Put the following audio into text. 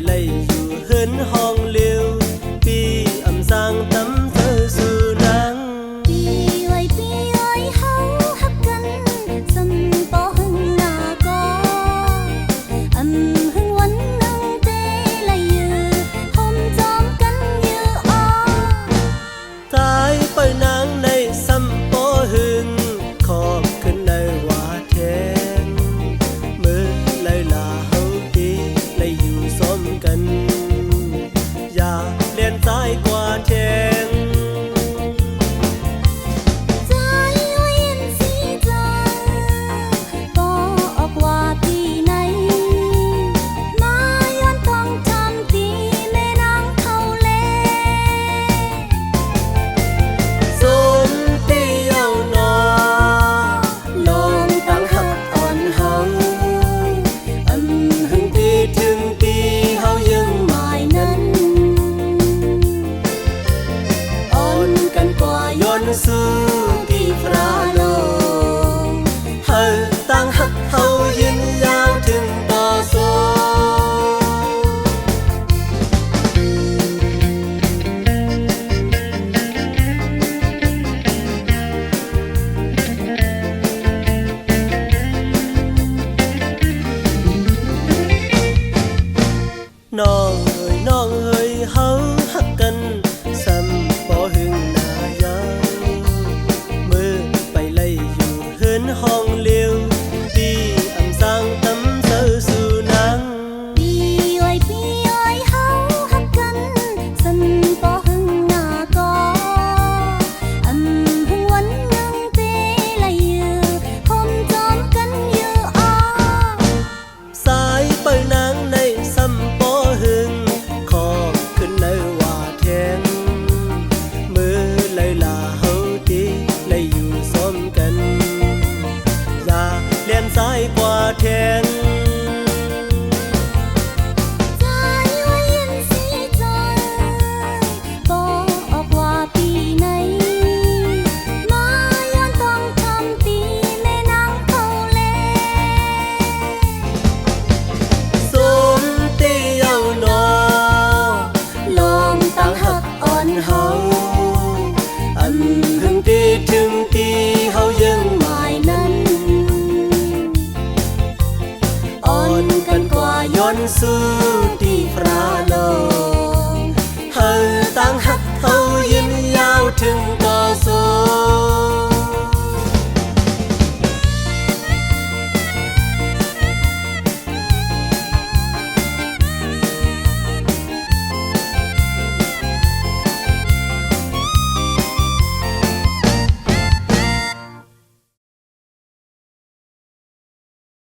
lấy dù hơn hong liêu pi âm giang tắm thơ su nắng pi ơi hấu hấp cánh sân bỏ hưng ngà có hưng quánh nâng tê lấy dù hôm gióm cánh như o tai bởi nắng này xăm bỏ hưng khóขึ้นในว่าแทงมือเลยลาเฮาดีเลยอยู่ซ้อมกันอย่าเลียนซ้ายกว่าแทงใจว่าเย็นสีจางก็ออกว่าปีไหนมาย้อนต้องทำตีแม่นางเขาเล่สมที่เย้านอลองตั้งหักอ่อนเฮาหึงที่ถึงปีเฮายังหมายนั้นอ่อนกันกว่าย้อนสู้ที่พระโลงเฮาตั้งหักเฮายืนยาวถึงต่อสู้น้องเอ้ยเฮาฮักกันซ้ำบ่หึงหน้ายาวมือไปไล่อยู่เฮือนห้องเลี้ยวดีอำสร้างตำเซอสู่นางปีเอ้ยเฮาฮักกันสันบ่หึงหน้าก็หึงวันนึงเตไหลอยู่ผมจอมกันอยู่อ้อสายเปิลนางในซ้ำบ่หึงขอขึ้นในว่าแทงมือเลยลาเฮาดีเลยอยู่ซ้อมกันอย่าเลียนซ้ายกว่าแทงใจว่าเย็นสีจางบ่ออกว่าปีไหนมาย้อนต้องทำตีแม่นางเขาเล่สมที่เย้านอลองตั้งหักอ่อนเฮาหึงที่ถึงตีเฮายังหมายนั้นอ่อนกันกว่าย้อนสู้ที่พระ